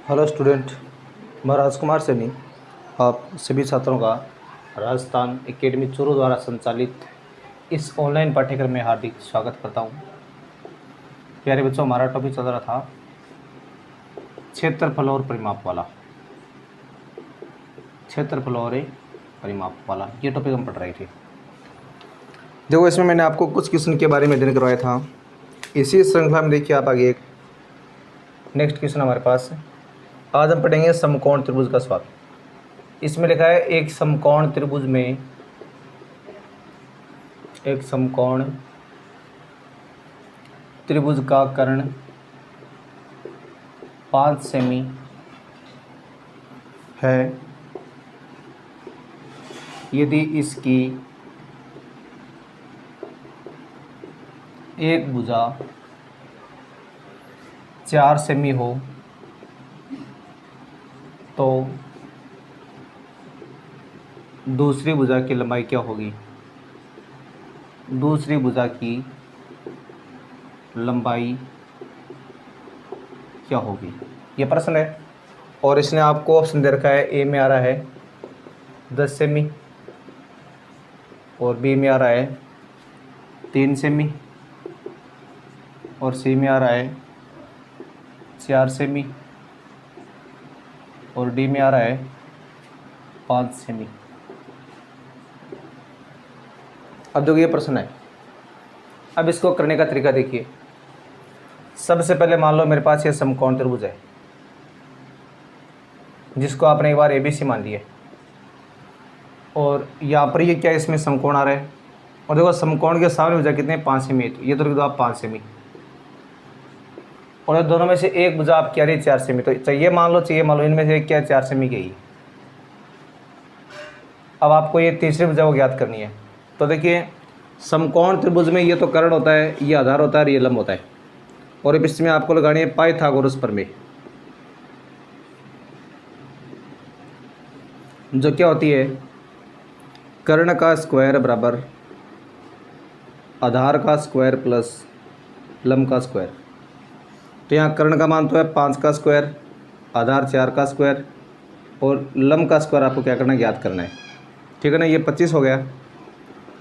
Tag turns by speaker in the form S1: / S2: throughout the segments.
S1: Hello student, मैं राजकुमार सैनी आप सभी छात्रों का राजस्थान एकेडमी चूरू द्वारा संचालित इस ऑनलाइन पाठ्यक्रम में हार्दिक स्वागत करता हूं। प्यारे बच्चों, हमारा टॉपिक चल रहा था क्षेत्रफल और परिमाप वाला। क्षेत्रफल और परिमाप वाला ये टॉपिक हम पढ़ रहे थे। देखो, इसमें मैंने आपको कुछ क्वेश्चन के बारे में अध्ययन करवाया था। इसी श्रृंखला में देखिए आप आगे एक नेक्स्ट क्वेश्चन हमारे पास है। आज हम पढ़ेंगे समकोण त्रिभुज का सवाल। इसमें लिखा है एक समकोण त्रिभुज में एक समकोण त्रिभुज का कर्ण 5 सेमी है यदि इसकी एक भुजा 4 सेमी हो तो दूसरी भुजा की लंबाई क्या होगी। दूसरी भुजा की लंबाई क्या होगी, ये प्रश्न है। और इसने आपको ऑप्शन दे रखा है। ए में आ रहा है 10 सेमी और बी में आ रहा है 3 सेमी और सी में आ रहा है 4 सेमी और डी में आ रहा है 5 सेमी। अब देखो ये प्रश्न है। अब इसको करने का तरीका देखिए। सबसे पहले मान लो मेरे पास ये समकोण त्रिभुज है जिसको आपने एक बार ABC मान लिया और यहाँ पर ये क्या इसमें समकोण आ रहा है। और देखो समकोण के सामने भुजा कितने 5 सेमी है, ये तो लिख दो आप 5 सेमी। और दोनों में से एक भुजा आप क्या रही 4 सेमी, तो चाहिए मान लो इनमें से एक क्या 4 सेमी की है। अब आपको ये तीसरी भुजा को ज्ञात करनी है। तो देखिए समकोण त्रिभुज में ये तो कर्ण होता है, ये आधार होता है और ये लंब होता है। और अब इसमें आपको लगानी है पाइथागोरस प्रमेय, जो क्या होती है कर्ण का स्क्वायर बराबर आधार का स्क्वायर प्लस लंब का स्क्वायर। तो यहाँ कर्ण का मान तो है 5 का स्क्वायर, आधार 4 का स्क्वायर और लंब का स्क्वायर आपको क्या करना है ज्ञात करना है। ठीक है ना। ये 25 हो गया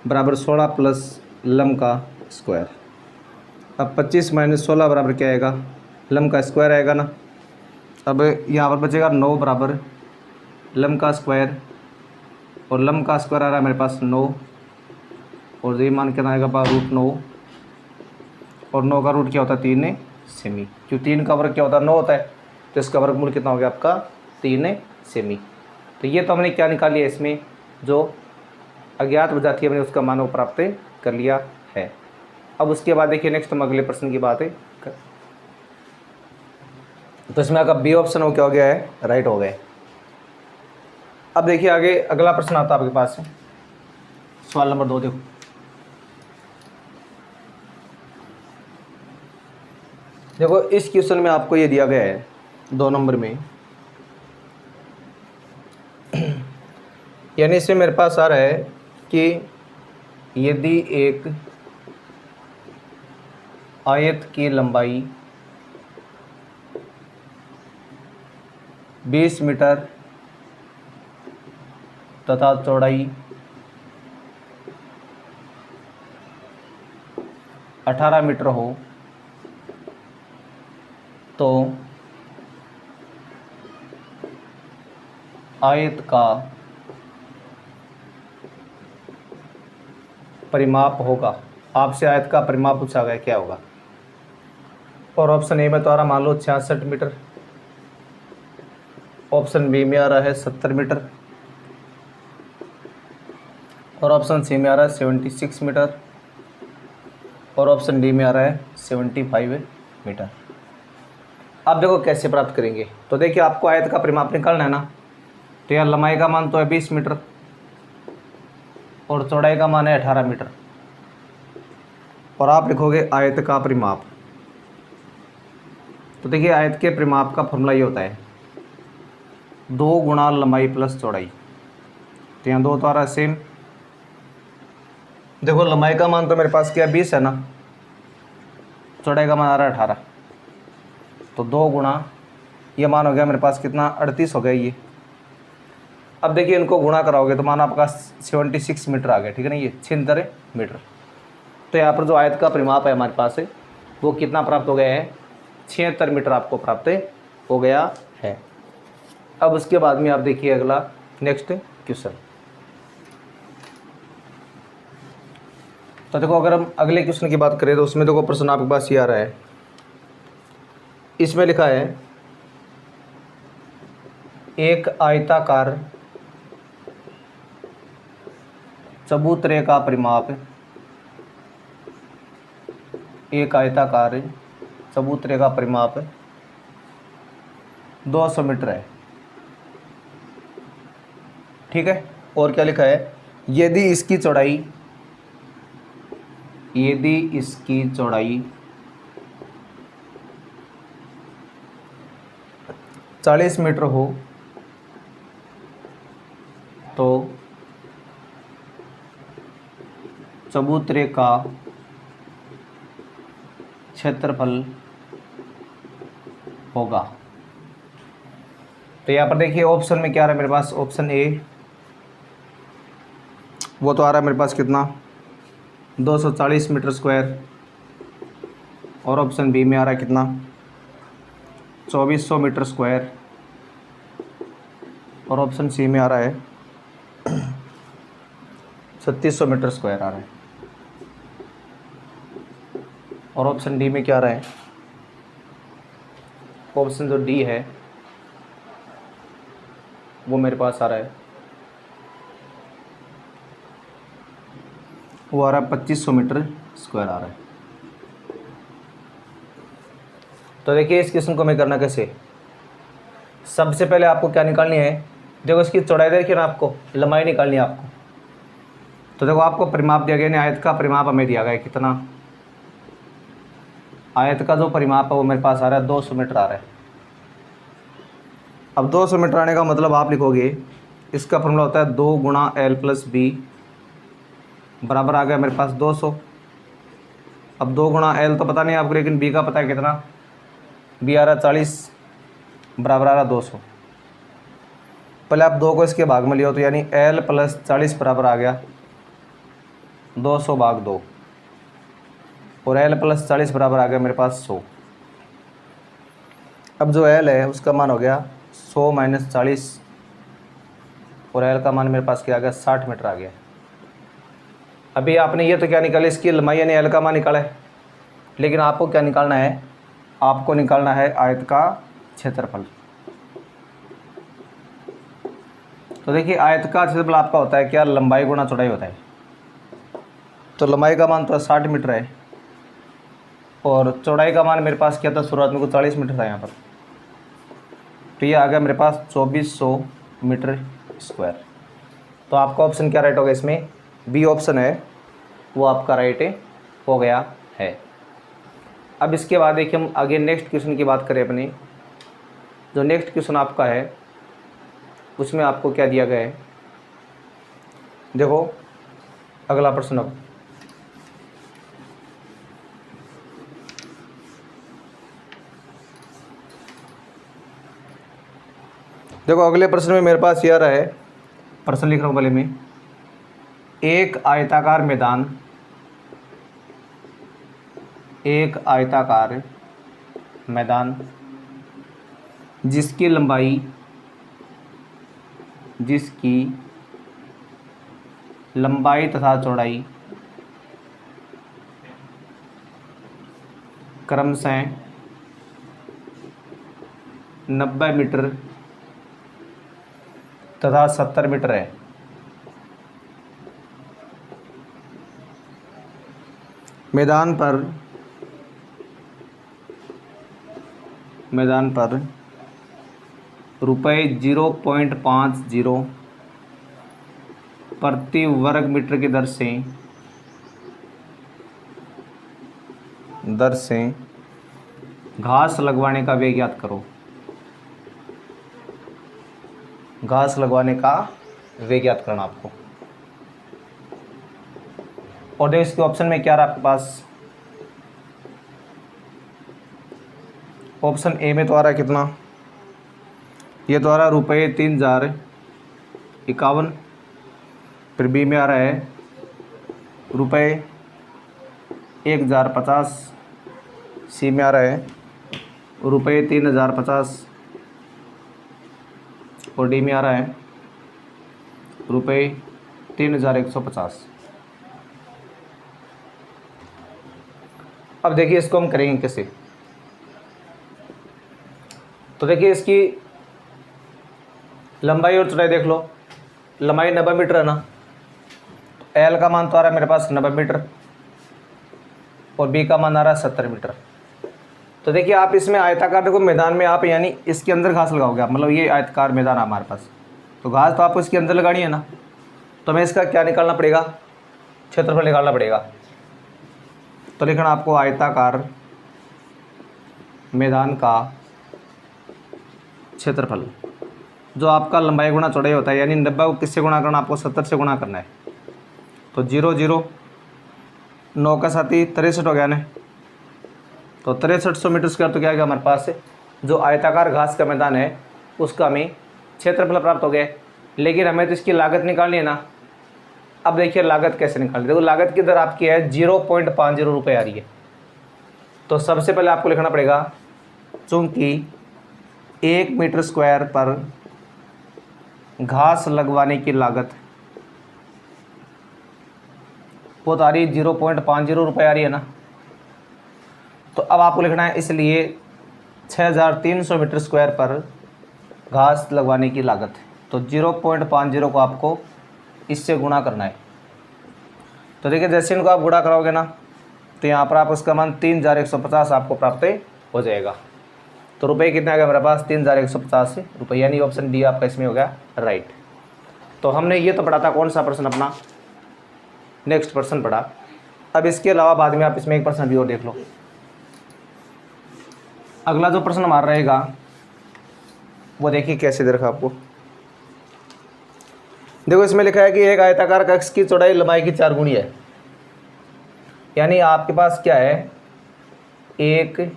S1: बराबर 16 प्लस लंब का स्क्वायर। अब 25 माइनस 16 बराबर क्या आएगा, लंब का स्क्वायर आएगा ना। अब यहाँ पर बचेगा 9 बराबर लंब का स्क्वायर और लंब का स्क्वायर आ रहा है मेरे पास 9 और ये मान कितना आएगा √9 और 9 का रूट क्या होता है 3 सेमी। जो 3 का वर्ग क्या होता है 9 होता है, तो इसका वर्गमूल कितना हो गया आपका 3 सेमी। तो ये तो हमने क्या निकाल लिया, इसमें जो अज्ञात भुजा थी हमने उसका मान प्राप्त कर लिया है। अब उसके बाद देखिए नेक्स्ट हम अगले प्रश्न की बात है। तो इसमें आपका बी ऑप्शन हो क्या हो गया है, राइट हो गए। अब देखिए आगे अगला प्रश्न आता है आपके पास है सवाल नंबर 2। देखो इस क्वेश्चन में आपको ये दिया गया है 2 नंबर में, यानी इसमें मेरे पास आ रहा है कि यदि एक आयत की लंबाई 20 मीटर तथा चौड़ाई 18 मीटर हो तो आयत का परिमाप होगा। आपसे आयत का परिमाप पूछा गया क्या होगा। और ऑप्शन ए में तो आ रहा मान लो 66 मीटर, ऑप्शन बी में आ रहा है 70 मीटर और ऑप्शन सी में आ रहा है 76 मीटर और ऑप्शन डी में आ रहा है 75 मीटर। अब देखो कैसे प्राप्त करेंगे। तो देखिए आपको आयत का परिमाप निकालना है ना। तो यहाँ लंबाई का मान तो है 20 मीटर और चौड़ाई का मान है 18 मीटर और आप लिखोगे आयत का परिमाप। तो देखिए आयत के परिमाप का फॉर्मूला ये होता है 2 गुणा लंबाई प्लस चौड़ाई। तो यहाँ 2 तो आ रहा है सेम। देखो लंबाई का मान तो मेरे पास क्या 20 है ना, चौड़ाई का मान आ रहा है 18, तो 2 गुणा ये मान हो गया मेरे पास कितना 38 हो गया ये। अब देखिए इनको गुणा कराओगे तो मान आपका 76 मीटर आ गया, ठीक है ना, ये 76 मीटर। तो यहाँ पर जो आयत का परिमाप है हमारे पास है वो कितना प्राप्त हो गया है, 76 मीटर आपको प्राप्त हो गया है। अब उसके बाद में आप देखिए अगला नेक्स्ट क्वेश्चन। तो देखो अगर हम अगले क्वेश्चन की बात करें तो उसमें देखो प्रश्न आपके पास ये आ रहा है, इसमें लिखा है एक आयताकार चबूतरे का परिमाप, एक आयताकार चबूतरे का परिमाप 200 मीटर है, ठीक है। और क्या लिखा है, यदि इसकी चौड़ाई 40 मीटर हो तो चबूतरे का क्षेत्रफल होगा। तो यहाँ पर देखिए ऑप्शन में क्या आ रहा है मेरे पास, ऑप्शन ए वो तो आ रहा है मेरे पास कितना 240 मीटर स्क्वायर, और ऑप्शन बी में आ रहा है कितना 2400 मीटर स्क्वायर, और ऑप्शन सी में आ रहा है 3600 मीटर स्क्वायर आ रहा है, और ऑप्शन डी में क्या आ रहा है, ऑप्शन जो डी है वो मेरे पास आ रहा है, वो आ रहा है 2500 मीटर स्क्वायर आ रहा है। तो देखिए इस क्वेश्चन को मैं करना कैसे, सबसे पहले आपको क्या निकालनी है, देखो इसकी चौड़ाई देखिए ना, आपको लंबाई निकालनी है आपको। तो देखो आपको परिमाप दिया गया है, आयत का परिमाप हमें दिया गया है कितना, आयत का जो परिमाप है वो मेरे पास आ रहा है 200 मीटर आ रहा है। अब 200 मीटर आने का मतलब आप लिखोगे, इसका फॉर्मूला होता है 2 गुणा L प्लस बी बराबर आ गया मेरे पास 200। अब 2 गुणा L तो पता नहीं आपको, लेकिन बी का पता है कितना, बी आ रहा है 40 बराबर आ रहा 200। पहले आप 2 को इसके भाग में लियो तो यानी L प्लस 40 बराबर आ गया 200 भाग 2, और L प्लस 40 बराबर आ गया मेरे पास 100। अब जो L है उसका मान हो गया 100 माइनस 40, और L का मान मेरे पास क्या आ गया 60 मीटर आ गया। अभी आपने ये तो क्या निकाला, इसकी लंबाई यानी L का मान निकाला है, लेकिन आपको क्या निकालना है, आपको निकालना है आयत का क्षेत्रफल। तो देखिए आयत का क्षेत्रफल आपका होता है क्या, लंबाई गुणा चौड़ाई होता है। तो लंबाई का मान तो 60 मीटर है, और चौड़ाई का मान मेरे पास क्या था, शुरुआत में को 40 मीटर था यहाँ पर, तो ये आ गया मेरे पास 2400 मीटर स्क्वायर। तो आपका ऑप्शन क्या राइट होगा इसमें, बी ऑप्शन है वो आपका राइट हो गया है। अब इसके बाद देखिए हम आगे नेक्स्ट क्वेश्चन की बात करें अपनी, जो नेक्स्ट क्वेश्चन आपका है उसमें आपको क्या दिया गया है, देखो अगला प्रश्न। अब देखो अगले प्रश्न में मेरे पास ये आ रहा है, प्रश्न लिख रहा हूँ पहले में, एक आयताकार मैदान जिसकी लंबाई तथा चौड़ाई क्रमशः 90 मीटर तथा 70 मीटर है। मैदान पर रुपये 0.50 प्रति वर्ग मीटर की दर से घास लगवाने का व्यय ज्ञात करो। घास लगवाने का व्यय ज्ञात करना आपको। और देखो इसके ऑप्शन में क्या रहा आपके पास, ऑप्शन ए में तो आ रहा है कितना, ये तो आ रहा है रुपये 3051। फिर बी में आ रहा है रुपये 1050। सी में आ रहा है रुपये 3050 और डी में आ रहा है रुपये 3150। अब देखिए इसको हम करेंगे कैसे। तो देखिए इसकी लंबाई और चौड़ाई देख लो। लंबाई 90 मीटर है ना, एल का मान तो आ रहा है मेरे पास 90 मीटर और बी का मान आ रहा है 70 मीटर। तो देखिए आप इसमें आयताकार देखो मैदान में आप यानी इसके अंदर घास लगाओगे आप, मतलब ये आयताकार मैदान है हमारे पास, तो घास तो आपको इसके अंदर लगानी है ना। तो हमें इसका क्या निकालना पड़ेगा, क्षेत्रफल निकालना पड़ेगा। तो लिखना आपको आयताकार मैदान का क्षेत्रफल, जो आपका लंबाई गुणा चौड़ाई होता है, यानी 90 को किससे गुणा करना, आपको 70 से गुणा करना है। तो 0 0 9 का 7 63 हो गया ना। तो 6300 मीटर स्क्वायर तो क्या गया हमारे पास जो आयताकार घास का मैदान है उसका हमें क्षेत्रफल प्राप्त हो गया। लेकिन हमें तो इसकी लागत निकालनी है ना। अब देखिए लागत कैसे निकालनी, देखो लागत की दर आपकी है 0.50 रुपये आ रही है। तो सबसे पहले आपको लिखना पड़ेगा, चूँकि 1 मीटर स्क्वायर पर घास लगवाने की लागत वो तो आ रही है 0.50 रुपये आ रही है ना। तो अब आपको लिखना है इसलिए 6300 मीटर स्क्वायर पर घास लगवाने की लागत है। तो 0.50 को आपको इससे गुणा करना है। तो देखिए जैसे इनको आप गुणा कराओगे ना, तो यहाँ पर आप उसका मान 3150 आपको प्राप्त हो जाएगा। तो रुपये कितना आ गया मेरे पास 3150 रुपये, यानी ऑप्शन डी आपका इसमें हो गया राइट। तो हमने ये तो पढ़ा था कौन सा प्रश्न, अपना नेक्स्ट प्रश्न पढ़ा। अब इसके अलावा बाद में आप इसमें एक प्रश्न भी और देख लो। अगला जो प्रश्न हमारा रहेगा वो देखिए कैसे दे रखा आपको। देखो इसमें लिखा है कि एक आयताकार कक्ष की चौड़ाई लंबाई की 4 गुनी है। यानी आपके पास क्या है, एक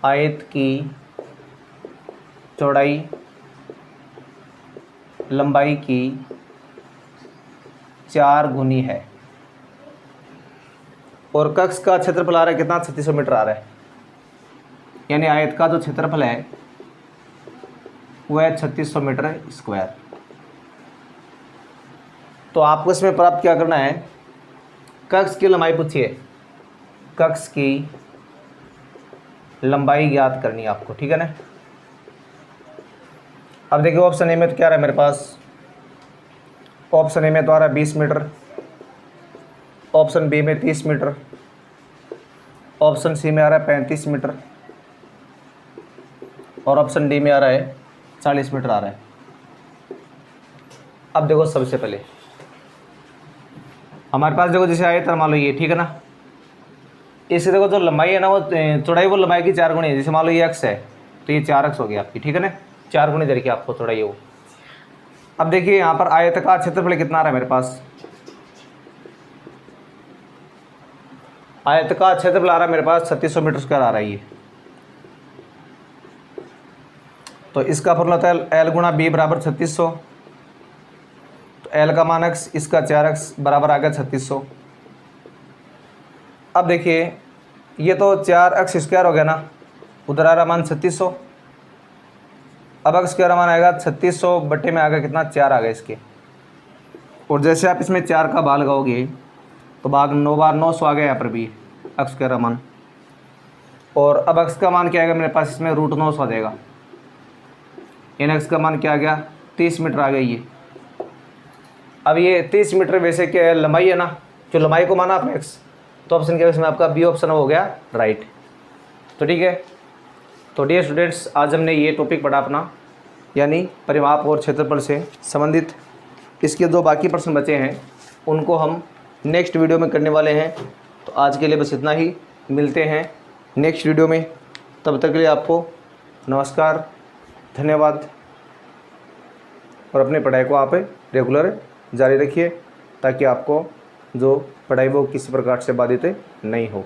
S1: आयत की चौड़ाई लंबाई की 4 गुनी है और कक्ष का क्षेत्रफल आ रहा है कितना, 3600 मीटर आ रहा है। यानी आयत का जो क्षेत्रफल है वह है 3600 मीटर स्क्वायर। तो आपको इसमें प्राप्त क्या करना है, कक्ष की लंबाई पूछिए, कक्ष की लंबाई ज्ञात करनी है आपको, ठीक है ना। अब देखिए ऑप्शन ए में तो क्या रहा है मेरे पास, ऑप्शन ए में तो आ रहा है 20 मीटर, ऑप्शन बी में 30 मीटर, ऑप्शन सी में आ रहा है 35 मीटर और ऑप्शन डी में आ रहा है 40 मीटर आ रहा है। अब देखो सबसे पहले हमारे पास देखो जैसे आयत मान लो ये, ठीक है ना। इससे देखो जो लंबाई है ना वो चौड़ाई वो लंबाई की 4 गुनी है। जैसे मान लो ये एक्स है तो ये 4x हो गई आपकी, ठीक है ना, 4 गुनी देखिए आपको चौड़ाई वो। अब देखिए यहाँ पर आयताकार क्षेत्रफल कितना आ रहा है मेरे पास, आयताकार क्षेत्रफल आ रहा है मेरे पास 3600 मीटर स्क्वायर आ रहा है ये। तो इसका फॉर्मूला होता है एल गुणा बी बराबर 3600। तो एल का मान x, इसका 4x बराबर आ गया 3600। अब देखिए ये तो 4x स्क्वायर हो गया ना, उधर आ रहा मान 3600। अब x स्क्वायर मान आएगा 3600 बट्टे में आ गया कितना, 4 आ गया इसके। और जैसे आप इसमें 4 का भाग लगाओगे तो भाग 9 बार 900 आ गया यहाँ पर भी x स्क्वायर का मान। और अब x का मान क्या आएगा मेरे पास, इसमें √900 आ जाएगा। इन x का मान क्या आ गया, 30 मीटर आ गया ये। अब ये 30 मीटर वैसे क्या है, लंबाई है ना, जो लंबाई को माना आपने x, तो ऑप्शन क्या है इसमें आपका बी ऑप्शन हो गया राइट। तो ठीक है, तो डियर स्टूडेंट्स आज हमने ये टॉपिक पढ़ा अपना, यानी परिमाप और क्षेत्रफल से संबंधित। इसके जो बाकी प्रश्न बचे हैं उनको हम नेक्स्ट वीडियो में करने वाले हैं। तो आज के लिए बस इतना ही, मिलते हैं नेक्स्ट वीडियो में। तब तक के लिए आपको नमस्कार, धन्यवाद। और अपनी पढ़ाई को आप रेगुलर जारी रखिए ताकि आपको जो पढ़ाई वो किसी प्रकार से बाधित नहीं हो।